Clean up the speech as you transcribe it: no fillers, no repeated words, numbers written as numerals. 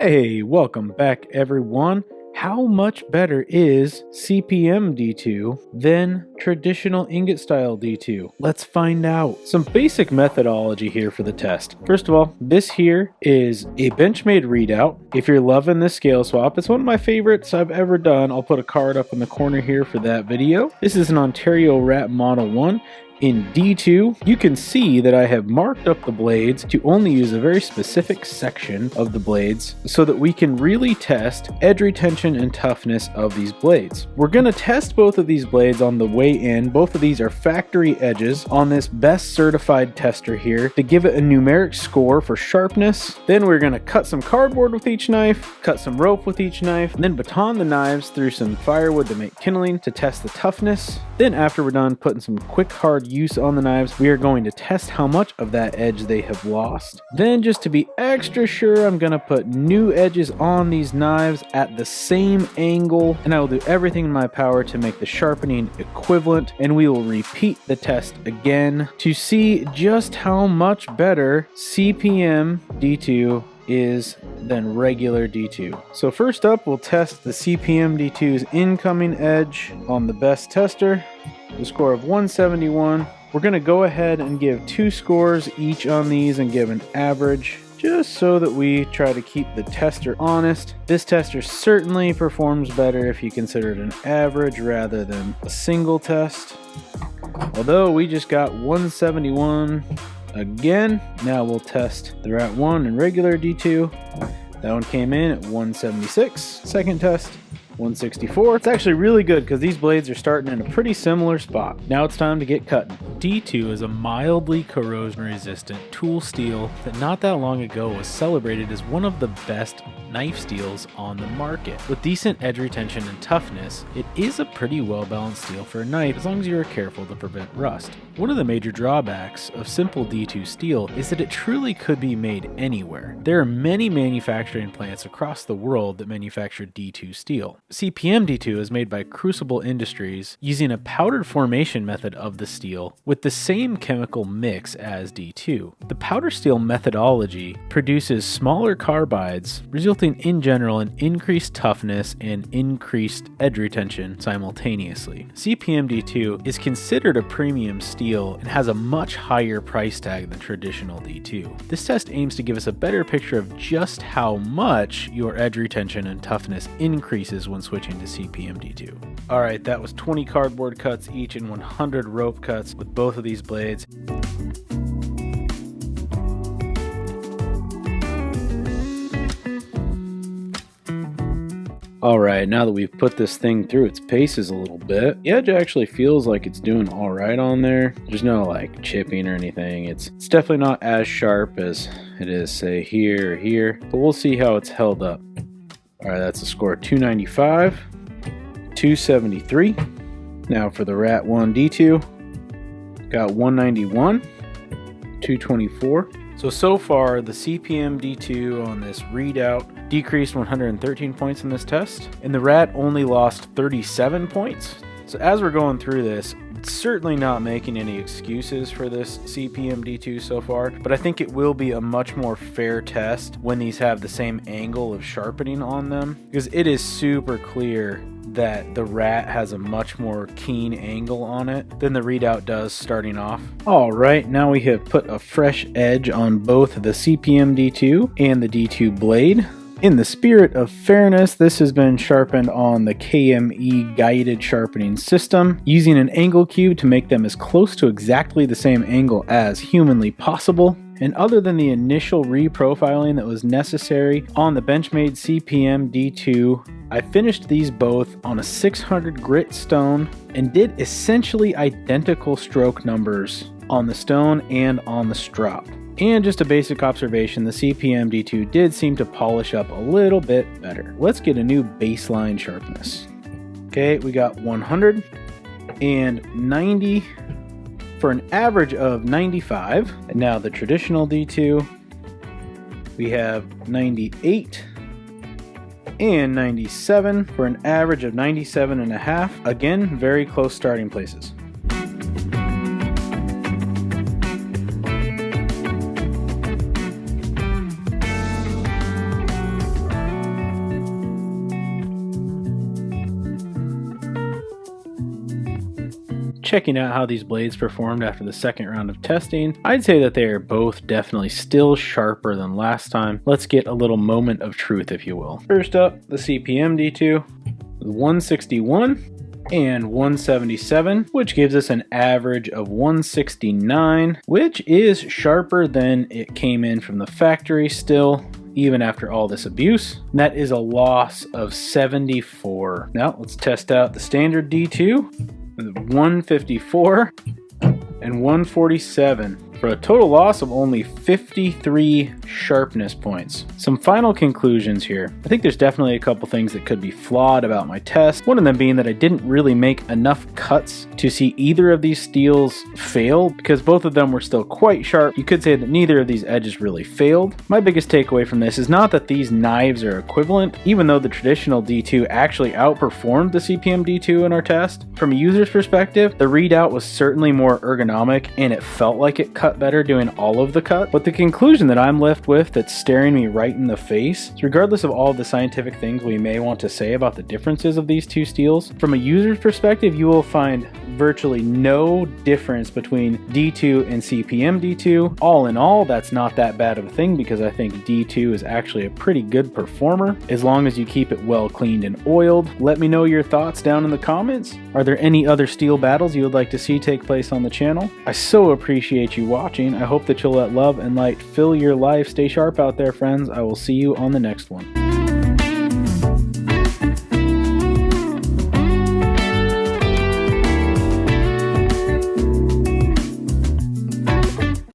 Hey, welcome back everyone. How much better is CPM D2 than traditional ingot style D2? Let's find out. Some basic methodology here for the test. First of all, this here is a Benchmade readout. If you're loving this scale swap, it's one of my favorites I've ever done. I'll put a card up in the corner here for that video. This is an Ontario Rat Model 1. In D2, you can see that I have marked up the blades to only use a very specific section of the blades so that we can really test edge retention and toughness of these blades. We're going to test both of these blades on the way in. Both of these are factory edges on this best certified tester here to give it a numeric score for sharpness. Then we're going to cut some cardboard with each knife, cut some rope with each knife, and then baton the knives through some firewood to make kindling to test the toughness. Then after we're done putting some quick hard use on the knives, we are going to test how much of that edge they have lost. Then just to be extra sure, I'm going to put new edges on these knives at the same angle, and I will do everything in my power to make the sharpening equivalent, and we will repeat the test again to see just how much better CPM D2 is than regular D2. So first up, we'll test the CPM D2's incoming edge on the best tester, the score of 171. We're going to go ahead and give 2 scores each on these and give an average, just so that we try to keep the tester honest. This tester certainly performs better if you consider it an average rather than a single test. Although we just got 171 again. Now we'll test the Rat 1 and regular D2. That one came in at 176. Second test, 164. It's actually really good because these blades are starting in a pretty similar spot. Now it's time to get cutting. D2 is a mildly corrosion resistant tool steel that not that long ago was celebrated as one of the best knife steels on the market. With decent edge retention and toughness, it is a pretty well balanced steel for a knife as long as you are careful to prevent rust. One of the major drawbacks of simple D2 steel is that it truly could be made anywhere. There are many manufacturing plants across the world that manufacture D2 steel. CPM D2 is made by Crucible Industries using a powdered formation method of the steel with the same chemical mix as D2. The powder steel methodology produces smaller carbides, resulting in general in increased toughness and increased edge retention simultaneously. CPM D2 is considered a premium steel and has a much higher price tag than traditional D2. This test aims to give us a better picture of just how much your edge retention and toughness increases when switching to CPM D2. Alright, that was 20 cardboard cuts each and 100 rope cuts with both of these blades. Alright, now that we've put this thing through its paces a little bit, the edge actually feels like it's doing alright on there. There's no like chipping or anything. It's definitely not as sharp as it is, say, here or here, but we'll see how it's held up. Alright, that's a score of 295, 273. Now for the Rat 1 D2, got 191, 224. So far, the CPM D2 on this readout decreased 113 points in this test, and the Rat only lost 37 points. So as we're going through this, it's certainly not making any excuses for this CPM D2 so far, but I think it will be a much more fair test when these have the same angle of sharpening on them, because it is super clear that the Rat has a much more keen angle on it than the readout does starting off. Alright, now we have put a fresh edge on both the CPM D2 and the D2 blade. In the spirit of fairness, this has been sharpened on the KME guided sharpening system, using an angle cube to make them as close to exactly the same angle as humanly possible. And other than the initial reprofiling that was necessary on the Benchmade CPM D2, I finished these both on a 600 grit stone and did essentially identical stroke numbers on the stone and on the strop. And just a basic observation, the CPM D2 did seem to polish up a little bit better. Let's get a new baseline sharpness. Okay, we got 100 and 90 for an average of 95. And now the traditional D2, we have 98 and 97 for an average of 97.5. Again, very close starting places. checking out how these blades performed after the second round of testing, I'd say that they are both definitely still sharper than last time. Let's get a little moment of truth, if you will. First up, the CPM D2, 161 and 177, which gives us an average of 169, which is sharper than it came in from the factory still, even after all this abuse. And that is a loss of 74. Now let's test out the standard D2, 154 and 147. For a total loss of only 53 sharpness points. Some final conclusions here. I think there's definitely a couple things that could be flawed about my test. One of them being that I didn't really make enough cuts to see either of these steels fail, because both of them were still quite sharp. You could say that neither of these edges really failed. My biggest takeaway from this is not that these knives are equivalent, even though the traditional D2 actually outperformed the CPM D2 in our test. From a user's perspective, the readout was certainly more ergonomic and it felt like it cut better doing all of the cut, but the conclusion that I'm left with that's staring me right in the face is, regardless of all of the scientific things we may want to say about the differences of these two steels, from a user's perspective, you will find virtually no difference between D2 and CPM D2. All in all, that's not that bad of a thing, because I think D2 is actually a pretty good performer as long as you keep it well cleaned and oiled. Let me know your thoughts down in the comments. Are there any other steel battles you would like to see take place on the channel? I so appreciate you watching. I hope that you'll let love and light fill your life. Stay sharp out there, friends. I will see you on the next one.